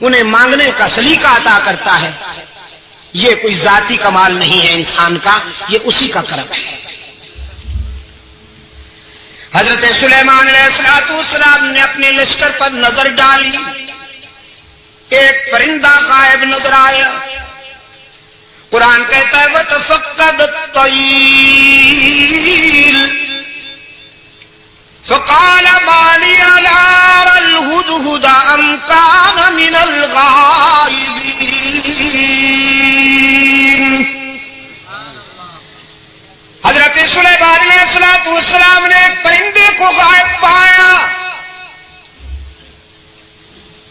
انہیں مانگنے کا سلیقہ عطا کرتا ہے. یہ کوئی ذاتی کمال نہیں ہے انسان کا، یہ اسی کا کرم ہے. حضرت سلیمان علیہ السلام نے اپنے لشکر پر نظر ڈالی، ایک پرندہ غائب نظر آیا. قرآن کہتا ہے وَتَفَقَّدَ الطَّيْرُ فَقَالَ مَا لِيَ لَا أَرَى الْهُدْهُدَ أَمْ كَانَ مِنَ الْغَائِبِينَ. حضرت سلیمان علیہ السلام نے ایک پرندے کو غائب پایا.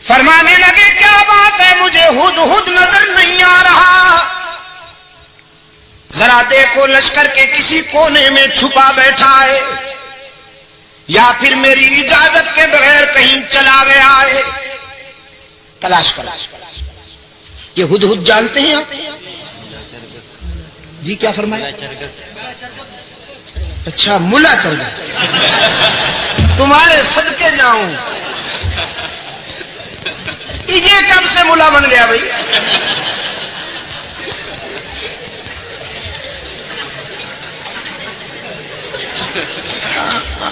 فرمانے لگے کیا بات ہے، مجھے ہدہد نظر نہیں آ رہا. ذرا دیکھو لشکر کے کسی کونے میں چھپا بیٹھا ہے یا پھر میری اجازت کے بغیر کہیں چلا گیا ہے. تلاش کرو. یہ ہدہد جانتے ہیں آپ؟ جی کیا فرمایا؟ اچھا ملا چل گیا. تمہارے صدقے جاؤں. یہ کب سے ملا بن گیا بھائی؟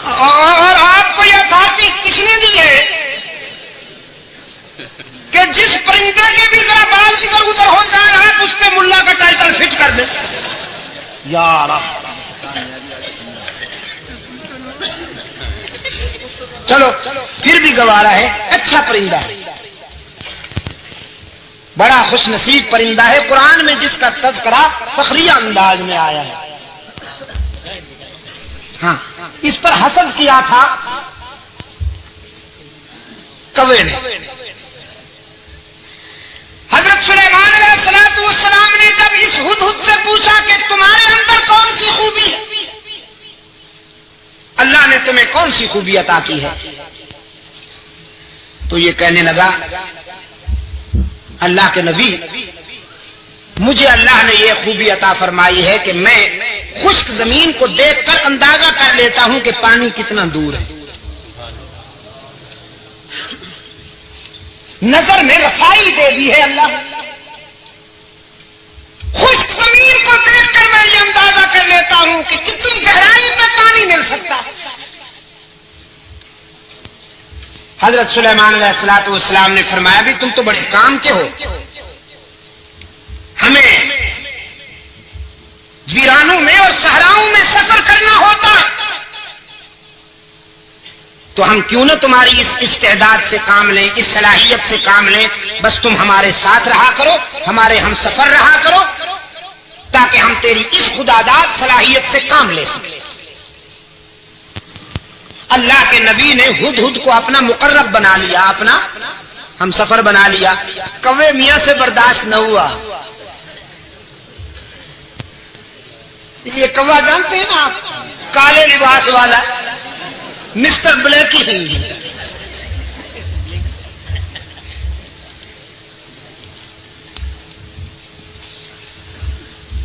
اور آپ کو یہ دھاتی کس نے دی ہے کہ جس پرندے کے بھی ذرا بال ادھر ادھر ہو جائے آپ اس پہ ملا کا ٹائٹل فٹ کر دیں؟ یار چلو پھر بھی گوارا ہے، اچھا پرندہ ہے، بڑا خوش نصیب پرندہ ہے. قرآن میں جس کا تذکرہ فخریہ انداز میں آیا ہے. ہاں اس پر حسد کیا تھا کوے نے. حضرت سلیمان علیہ السلام نے جب اس ہدہد سے پوچھا کہ تمہارے اندر کون سی خوبی ہے، اللہ نے تمہیں کون سی خوبی عطا کی ہے، تو یہ کہنے لگا اللہ کے نبی مجھے اللہ نے یہ خوبی عطا فرمائی ہے کہ میں خشک زمین کو دیکھ کر اندازہ کر لیتا ہوں کہ پانی کتنا دور ہے. نظر میں رسائی دے دی ہے اللہ. خشک زمین کو دیکھ کر میں یہ اندازہ کر لیتا ہوں کہ کتنی گہرائی پہ پانی مل سکتا ہے. حضرت سلیمان علیہ السلام نے فرمایا بھی تم تو بڑے کام کے ہو، ہمیں ویرانوں میں اور صحراؤں میں سفر کرنا ہوتا تو ہم کیوں نہ تمہاری اس استعداد سے کام لیں، اس صلاحیت سے کام لیں. بس تم ہمارے ساتھ رہا کرو، ہمارے ہم سفر رہا کرو تاکہ ہم تیری اس خداداد صلاحیت سے کام لے سکیں. اللہ کے نبی نے ہدہد کو اپنا مقرب بنا لیا، اپنا ہم سفر بنا لیا. کوے میاں سے برداشت نہ ہوا. یہ کوا جانتے ہیں نا آپ، کالے لباس والا مسٹر بلیک ہی.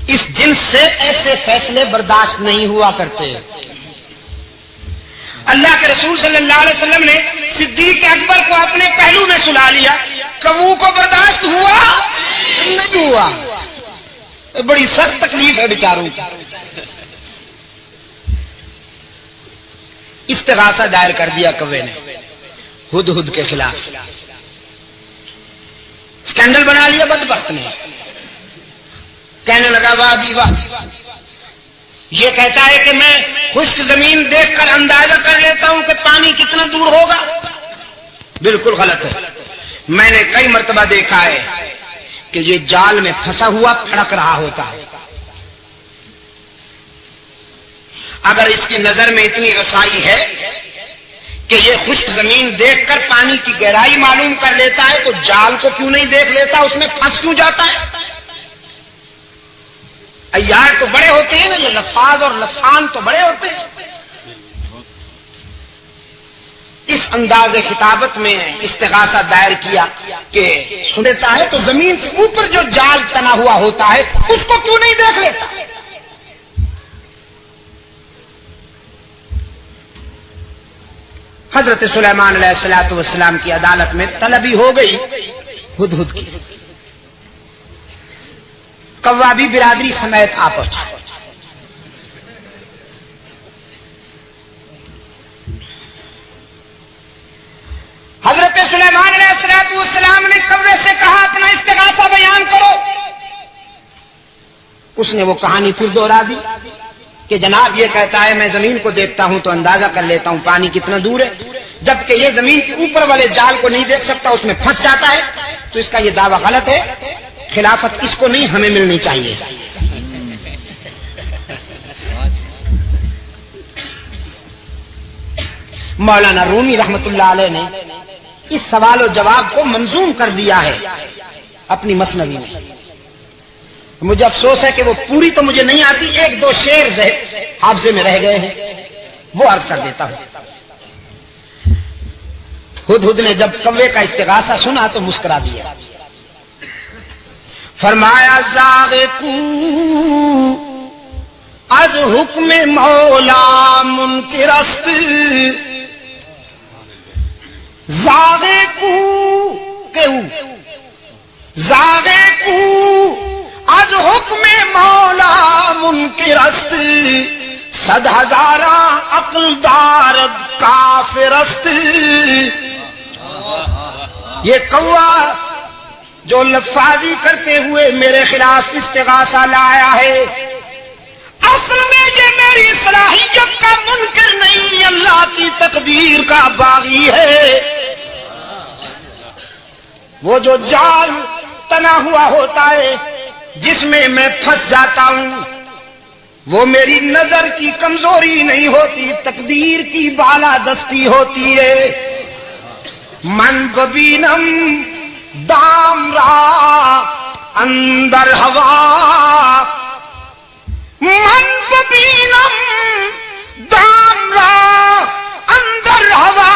اس جنس سے ایسے فیصلے برداشت نہیں ہوا کرتے. اللہ کے رسول صلی اللہ علیہ وسلم نے صدیق اکبر کو اپنے پہلو میں سلا لیا. کبو کو برداشت ہوا نہیں ہوا. بڑی سخت تکلیف ہے بیچاروں کی. استغاثہ دائر کر دیا کوے نے ہدہد کے خلاف. اسکینڈل بنا لیا بدبخت نے. کہنے لگا واہ جی واہ، یہ کہتا ہے کہ میں خشک زمین دیکھ کر اندازہ کر لیتا ہوں کہ پانی کتنا دور ہوگا. بالکل غلط ہے. میں نے کئی مرتبہ دیکھا ہے کہ یہ جال میں پھنسا ہوا پھڑک رہا ہوتا ہے. اگر اس کی نظر میں اتنی رسائی ہے کہ یہ خشک زمین دیکھ کر پانی کی گہرائی معلوم کر لیتا ہے تو جال کو کیوں نہیں دیکھ لیتا، اس میں پھنس کیوں جاتا ہے؟ عیار تو بڑے ہوتے ہیں نا، یہ لفاظ اور لسان تو بڑے ہوتے ہیں. اس انداز خطابت میں استغاثہ دائر کیا کہ سنتا ہے تو زمین کے اوپر جو جال تنا ہوا ہوتا ہے اس کو کیوں نہیں دیکھ لیتا. حضرت سلیمان علیہ السلام کی عدالت میں طلبی ہو گئی ہدہد کی کوا بھی برادری سمیت آ پہنچا. حضرت سلیمان علیہ السلام نے کوے سے کہا اپنا استغاثہ بیان کرو. اس نے وہ کہانی پھر دوہرا دی کہ جناب یہ کہتا ہے میں زمین کو دیکھتا ہوں تو اندازہ کر لیتا ہوں پانی کتنا دور ہے، جبکہ یہ زمین کے اوپر والے جال کو نہیں دیکھ سکتا، اس میں پھنس جاتا ہے. تو اس کا یہ دعویٰ غلط ہے، خلافت اس کو نہیں ہمیں ملنی چاہیے. مولانا رومی رحمت اللہ علیہ نے اس سوال و جواب کو منظوم کر دیا ہے اپنی مثنوی میں. مجھے افسوس ہے کہ وہ پوری تو مجھے نہیں آتی، ایک دو شعر حافظے میں رہ گئے ہیں، وہ عرض کر دیتا ہوں. ہدہد نے جب کوے کا استغاثہ سنا تو مسکرا دیا. فرمایا زاغ کو از حکم مولا منکر است، زاغ کو زاغ کو از حکم مولا منکر است، صد ہزاراں عقل دارد کافر است. یہ کوا جو لفاظی کرتے ہوئے میرے خلاف استغاثہ لایا ہے، اصل میں یہ میری صلاحیت کا منکر نہیں، اللہ کی تقدیر کا باغی ہے. وہ جو جال تنا ہوا ہوتا ہے جس میں میں پھنس جاتا ہوں، وہ میری نظر کی کمزوری نہیں ہوتی، تقدیر کی بالا دستی ہوتی ہے. من ببینم دام را اندر ہوا، من ببینم دام را اندر ہوا،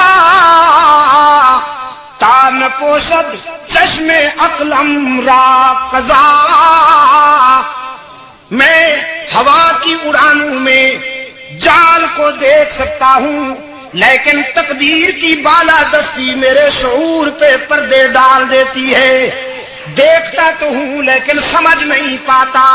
تان پوشد چشم عقلم را قضا. میں ہوا کی اڑانوں میں جال کو دیکھ سکتا ہوں، لیکن تقدیر کی بالا دستی میرے شعور پہ پردے ڈال دیتی ہے. دیکھتا تو ہوں لیکن سمجھ نہیں پاتا،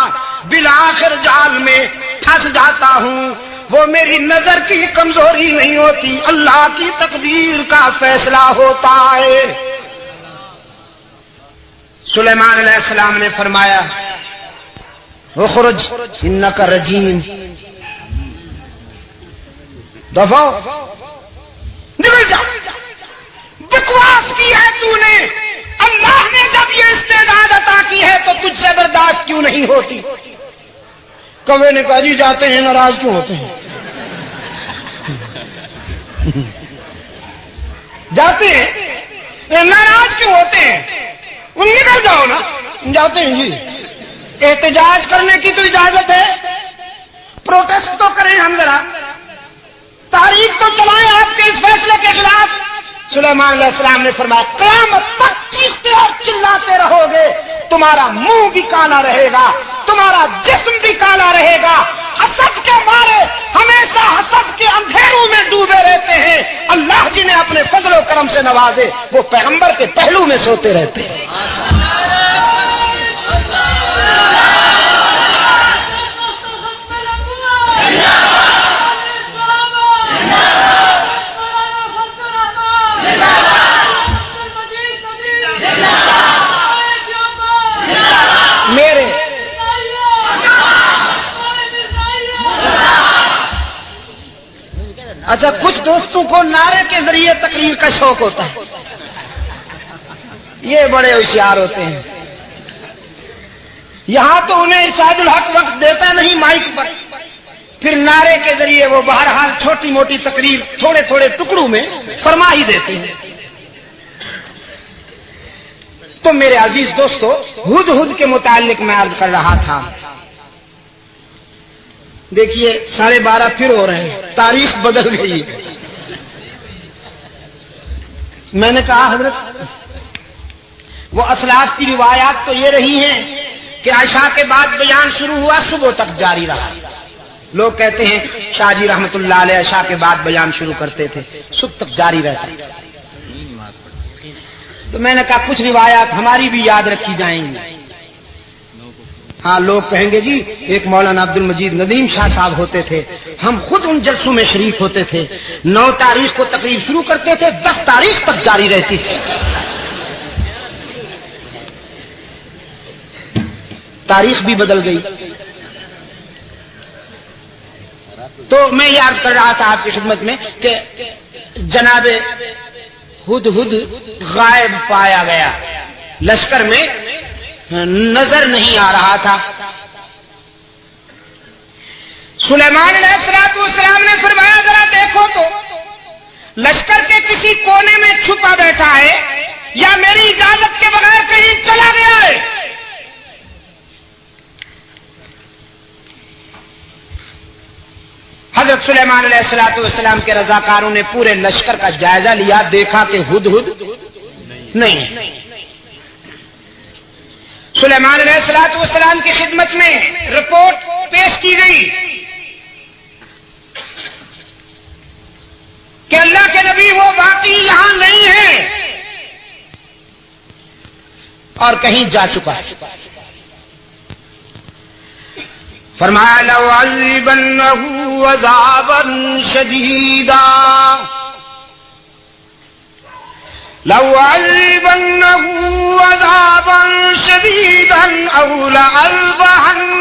بالآخر جال میں پھنس جاتا ہوں. وہ میری نظر کی کمزوری نہیں ہوتی، اللہ کی تقدیر کا فیصلہ ہوتا ہے. سلیمان علیہ السلام نے فرمایا اخرج انک رجیم، دفعہ نکل جا. بکواس کی ہے تو نے، اللہ نے جب یہ استعداد عطا کی ہے تو تجھ سے برداشت کیوں نہیں ہوتی؟ کوے نے کہا جی جاتے ہیں، ناراض کیوں ہوتے ہیں؟ جاتے ہیں ناراض کیوں ہوتے ہیں؟ نکل جاؤ نا. جاتے ہیں جی. احتجاج کرنے کی تو اجازت ہے، پروٹیسٹ تو کریں ہم ذرا، تاریخ تو چلائیں آپ کے اس فیصلے کے خلاف. سلیمان علیہ السلام نے فرمایا قیامت تک چیختے اور چلاتے رہو گے، تمہارا منہ بھی کالا رہے گا، تمہارا جسم بھی کالا رہے گا. حسد کے مارے ہمیشہ حسد کے اندھیروں میں ڈوبے رہتے ہیں. اللہ جنہیں اپنے فضل و کرم سے نوازے وہ پیغمبر کے پہلو میں سوتے رہتے ہیں. میرے اچھا کچھ دوستوں کو نعرے کے ذریعے تقریر کا شوق ہوتا ہے، یہ بڑے ہوشیار ہوتے ہیں. یہاں تو انہیں ارشاد الحق وقت دیتا نہیں مائک پر، پھر نعرے کے ذریعے وہ بہرحال چھوٹی موٹی تقریر تھوڑے تھوڑے ٹکڑوں میں فرما ہی دیتے ہیں. تو میرے عزیز دوستو، ہدہد کے متعلق میں عرض کر رہا تھا. دیکھیے 12:30 پھر ہو رہے ہیں، تاریخ بدل گئی. میں نے کہا حضرت وہ اسلاف کی روایات تو یہ رہی ہیں کہ عشاء کے بعد بیان شروع ہوا صبح تک جاری رہا. لوگ کہتے ہیں شاہ جی رحمت اللہ علیہ عشاء کے بعد بیان شروع کرتے تھے، صبح تک جاری رہتا. تو میں نے کہا کچھ روایات ہماری بھی یاد رکھی جائیں گی. ہاں لوگ کہیں گے جی ایک مولانا عبد المجید ندیم شاہ صاحب ہوتے تھے, ہم خود ان جلسوں میں شریک ہوتے تھے, 9 تاریخ کو تقریر شروع کرتے تھے, 10 تاریخ تک جاری رہتی تھی. تاریخ بھی بدل گئی. تو میں یاد کر رہا تھا آپ کی خدمت میں کہ جناب ہدہد غائب پایا گیا, لشکر میں نظر نہیں آ رہا تھا. سلیمان علیہ السلام نے فرمایا ذرا دیکھو تو لشکر کے کسی کونے میں چھپا بیٹھا ہے یا میری اجازت کے بغیر کہیں چلا گیا ہے. حضرت سلیمان علیہ السلام کے رضاکاروں نے پورے لشکر کا جائزہ لیا, دیکھا کہ ہدہد نہیں. سلیمان علیہ السلام کی خدمت میں رپورٹ پیش کی گئی کہ اللہ کے نبی وہ واقعی یہاں نہیں ہے اور کہیں جا چکا ہے. فرمایا لَأُعَذِّبَنَّهُ عَذَابًا شَدِيدًا لَأُعَذِّبَنَّهُ عَذَابًا شَدِيدًا أَوْ لَأَذْبَحَنَّهُ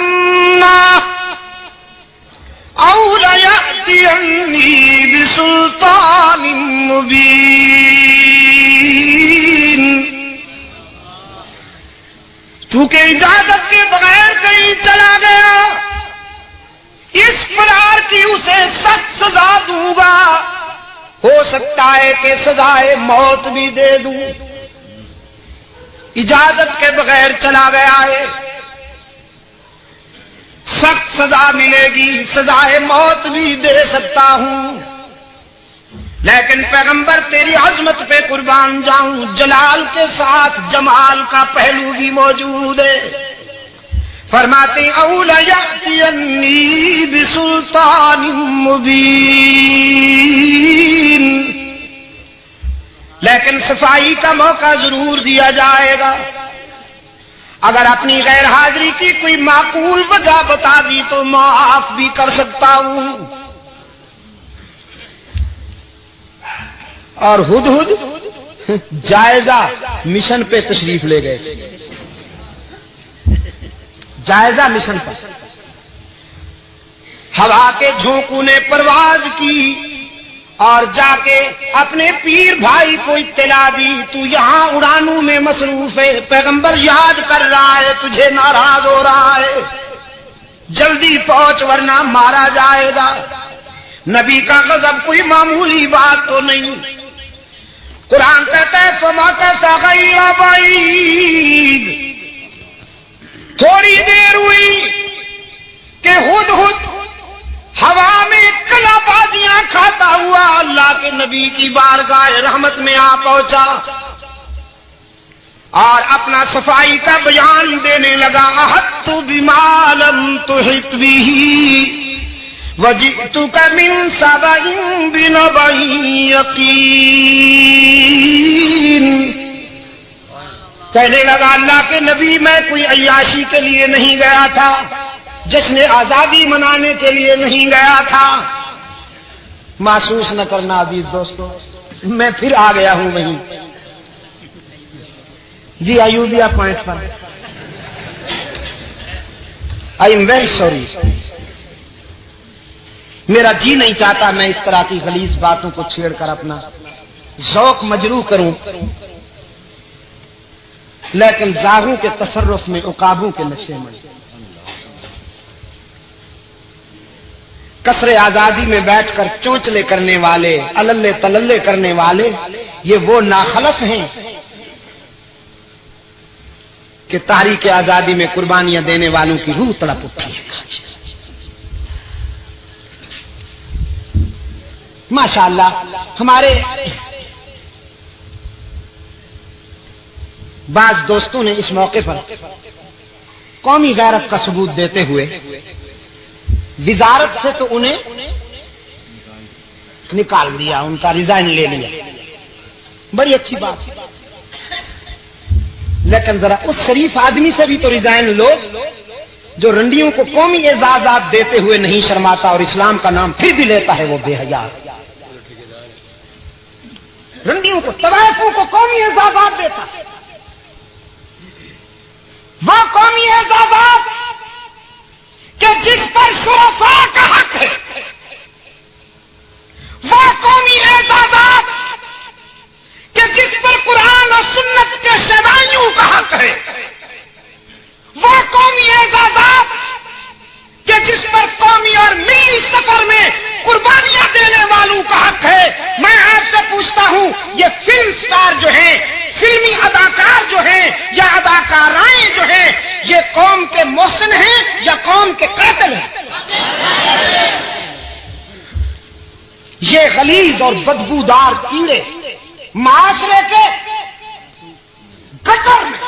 أَوْ لَيَأْتِيَنِّي بِسُلْطَانٍ مُبِينٍ. تو کہ اجازت کے بغیر کہیں چلا گیا, اس فرار کی اسے سخت سزا دوں گا, ہو سکتا ہے کہ سزائے موت بھی دے دوں. اجازت کے بغیر چلا گیا ہے, سخت سزا ملے گی, سزائے موت بھی دے سکتا ہوں, لیکن پیغمبر تیری عظمت پہ قربان جاؤں, جلال کے ساتھ جمال کا پہلو بھی موجود ہے. فرماتے اولا یأتینی بسلطان مبین, لیکن صفائی کا موقع ضرور دیا جائے گا. اگر اپنی غیر حاضری کی کوئی معقول وجہ بتا دی تو معاف بھی کر سکتا ہوں. اور ہدہد جائزہ مشن پہ تشریف لے گئے, جائزہ مشن پر. ہوا کے جھونکوں نے پرواز کی اور جا کے اپنے پیر بھائی کو اطلاع دی, تو یہاں اڑانوں میں مصروف ہے, پیغمبر یاد کر رہا ہے, تجھے ناراض ہو رہا ہے, جلدی پہنچ ورنہ مارا جائے گا. نبی کا غضب کوئی معمولی بات تو نہیں. قرآن کہتا ہے فَمَكَثَ غَيْرَ بَعِيدٍ, تھوڑی دیر ہوئی کہ ہدہد ہوا میں کلا بازیاں کھاتا ہوا اللہ کے نبی کی بارگاہ رحمت میں آ پہنچا اور اپنا صفائی کا بیان دینے لگا. احطت بما لم تحط به وجئتک من سبأ بنبأ یقین. کہنے لگا اللہ کے نبی میں کوئی عیاشی کے لیے نہیں گیا تھا, جشن آزادی منانے کے لیے نہیں گیا تھا. محسوس نہ کرنا عزیز دوستو, میں پھر آ گیا ہوں وہیں. جی ایودھیا پوائنٹ پر. آئی ایم ویری سوری, میرا جی نہیں چاہتا میں اس طرح کی غلیظ باتوں کو چھیڑ کر اپنا ذوق مجروح کروں, لیکن زاغوں کے تصرف میں عقابوں کے نشے میں قصر آزادی میں بیٹھ کر چونچلے کرنے والے, اللے تللے کرنے والے, یہ وہ ناخلف ہیں کہ تحریک آزادی میں قربانیاں دینے والوں کی روح تڑپ اٹھی ہے. ماشاءاللہ ہمارے بعض دوستوں نے اس موقع پر قومی غیرت کا ثبوت دیتے ہوئے وزارت سے تو انہیں نکال دیا, ان کا ریزائن لے لیا. بڑی اچھی بات. لیکن ذرا اس شریف آدمی سے بھی تو ریزائن لو جو رنڈیوں کو قومی اعزازات دیتے ہوئے نہیں شرماتا اور اسلام کا نام پھر بھی لیتا ہے وہ بے حیا۔ رنڈیوں کو، طوائفوں کو قومی اعزازات دیتا، وہ قومی اعزازات کہ جس پر شرفاء کا حق ہے، وہ قومی اعزازات کہ جس پر قرآن اور سنت کے شیدائیوں کا حق ہے، وہ قومی اعزازات کہ جس پر قومی اور ملی سفر میں قربانیاں دینے والوں کا حق ہے۔ میں آپ سے پوچھتا ہوں، یہ فلم سٹار جو ہیں، فلمی اداکار جو ہیں یا اداکارائیں جو ہیں، یہ قوم کے محسن ہیں یا قوم کے قاتل ہیں؟ یہ غلیظ اور بدبودار کیڑے معاشرے کے گٹر میں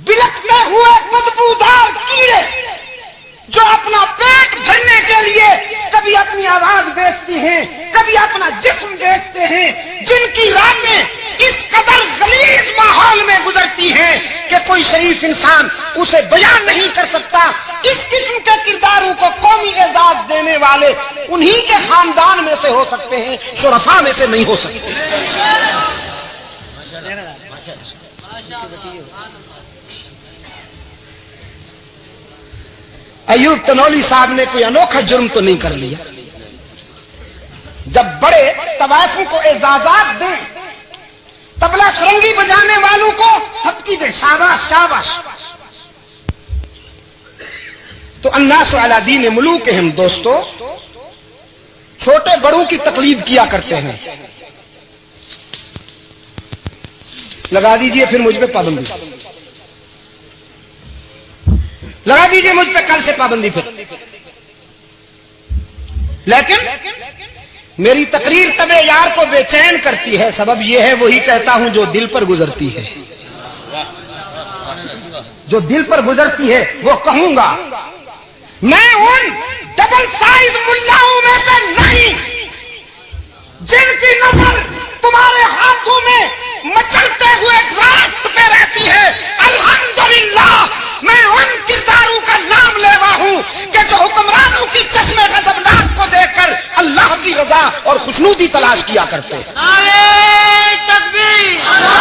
بلکتے ہوئے بدبودار کیڑے جو اپنا پیٹ بھرنے کے لیے کبھی اپنی آواز بیچتی ہیں، کبھی اپنا جسم بیچتے ہیں، جن کی راتیں اس قدر غلیظ ماحول میں گزرتی ہیں کہ کوئی شریف انسان اسے بیان نہیں کر سکتا۔ اس قسم کے کرداروں کو قومی اعزاز دینے والے انہی کے خاندان میں سے ہو سکتے ہیں، شرفاء میں سے نہیں ہو سکتے۔ ایوب تنولی صاحب نے کوئی انوکھا جرم تو نہیں کر لیا، جب بڑے طوائفوں کو اعزازات دیں، طبلہ سرنگی بجانے والوں کو تھپکی دیں، شاباش شاباش، تو الناس علی دین ملوکہم، دوستو چھوٹے بڑوں کی تقلید کیا کرتے ہیں۔ لگا دیجئے پھر مجھ پہ پابندی، لگا دیجئے مجھ پہ کل سے پابندی پھر، لیکن میری تقریر طبع یار کو بے چین کرتی ہے، سبب یہ ہے وہی کہتا ہوں جو دل پر گزرتی ہے، جو دل پر گزرتی ہے وہ کہوں گا۔ میں ان ڈبل سائز ملاؤں میں سے نہیں جن کی نظر تمہارے ہاتھوں میں مچلتے ہوئے راست پہ رہتی ہے۔ الحمدللہ میں ان کرداروں کا نام لیوا ہوں کہ جو حکمرانوں کی چشم غضبناک کو دیکھ کر اللہ کی رضا اور خوشنودی تلاش کیا کرتے ہیں۔ نعرہ تکبیر، نعرہ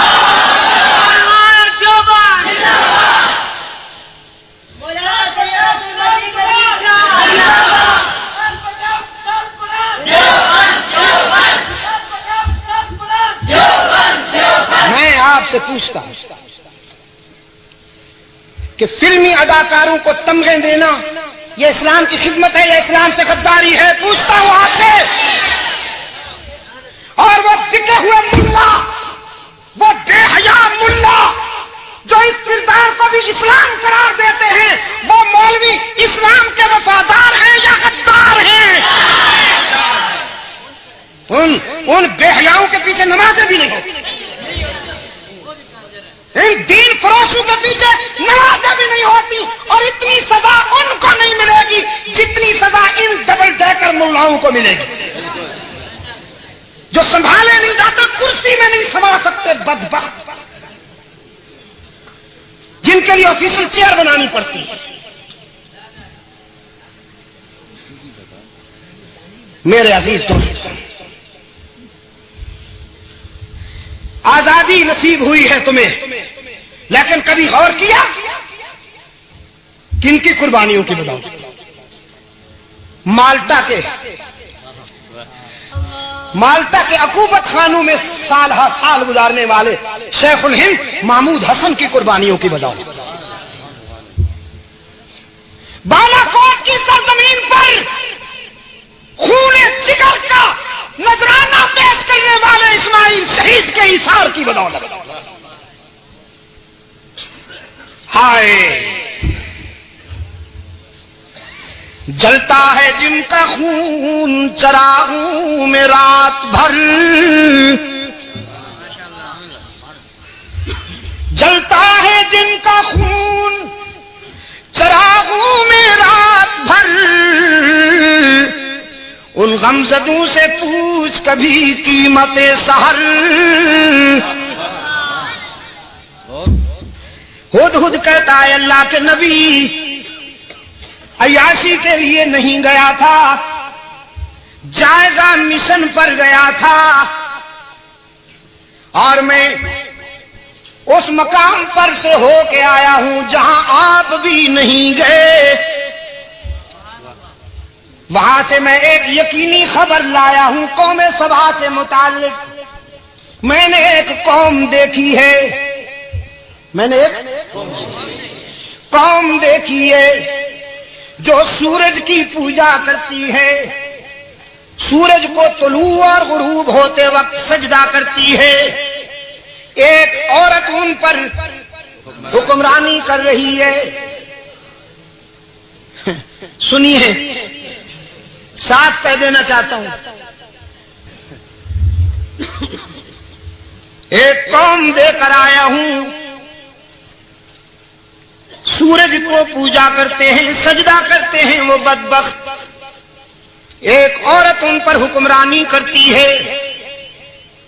جوبان، میں آپ سے پوچھتا ہوں کہ فلمی اداکاروں کو تمغے دینا یہ اسلام کی خدمت ہے یا اسلام سے غداری ہے؟ پوچھتا ہوں آپ سے۔ اور وہ ٹکے ہوئے ملا، وہ بے حیا ملا جو اس کردار کو بھی اسلام قرار دیتے ہیں، وہ مولوی اسلام کے وفادار ہیں یا غدار ہیں؟ ان بے حیاؤں کے پیچھے نمازیں بھی نہیں ہوتی، ان دین فروشوں کے پیچھے نمازیں بھی نہیں ہوتی، اور اتنی سزا ان کو نہیں ملے گی جتنی سزا ان ڈبل ڈیکر ملاؤں کو ملے گی جو سنبھالے نہیں جاتے، کرسی میں نہیں سما سکتے بدبخت، جن کے لیے آفیشل چیئر بنانی پڑتی ہے۔ میرے عزیز دوست، آزادی نصیب ہوئی ہے تمہیں، لیکن کبھی غور کیا کن کی قربانیوں کی بدولت؟ مالٹا کے عقوبت خانوں میں سال ہر سال گزارنے والے شیخ الہند محمود حسن کی قربانیوں کی بدولت، بالا کوٹ کی سرزمین پر خون جگر کا نذرانہ پیش کرنے والے اسماعیل شہید کے ایثار کی بدولت، ہائے جلتا ہے جن کا خون چراغوں میں رات بھر، جلتا ہے جن کا خون چراغوں میں رات بھر، ان غمزدوں سے پوچھ کبھی قیمت سحر، ہدہد کہتا ہے اللہ کے نبی عیاشی کے لیے نہیں گیا تھا، جائزہ مشن پر گیا تھا، اور میں اس مقام پر سے ہو کے آیا ہوں جہاں آپ بھی نہیں گئے۔ وہاں سے میں ایک یقینی خبر لایا ہوں قوم سبا سے متعلق۔ میں نے ایک قوم دیکھی ہے، میں نے ایک قوم دیکھی ہے جو سورج کی پوجا کرتی ہے، سورج کو طلوع اور غروب ہوتے وقت سجدہ کرتی ہے۔ ایک عورت ان پر حکمرانی کر رہی ہے۔ سنیے، ساتھ کہہ دینا چاہتا ہوں، ایک قوم دے کر آیا ہوں، سورج کو پوجا کرتے ہیں، سجدہ کرتے ہیں وہ بدبخت۔ ایک عورت ان پر حکمرانی کرتی ہے۔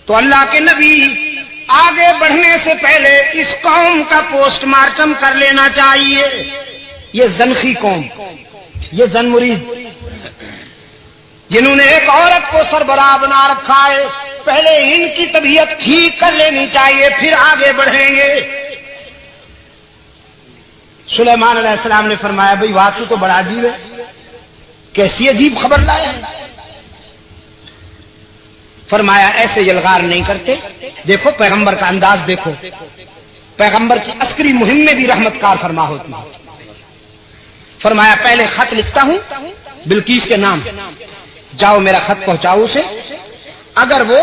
تو اللہ کے نبی آگے بڑھنے سے پہلے اس قوم کا پوسٹ مارٹم کر لینا چاہیے۔ یہ زنخی قوم، یہ زن مرید، جنہوں نے ایک عورت کو سربراہ بنا رکھا ہے، پہلے ان کی طبیعت ٹھیک کر لینی چاہیے، پھر آگے بڑھیں گے۔ سلیمان علیہ السلام نے فرمایا بھئی واقعی تو بڑا عجیب ہے، کیسی عجیب خبر لائے ہیں۔ فرمایا ایسے یلغار نہیں کرتے، دیکھو پیغمبر کا انداز دیکھو، پیغمبر کی عسکری مہم میں بھی رحمت کار فرما ہوتی ہے۔ فرمایا پہلے خط لکھتا ہوں بلقیس کے نام، جاؤ میرا خط پہنچاؤ اسے، اگر وہ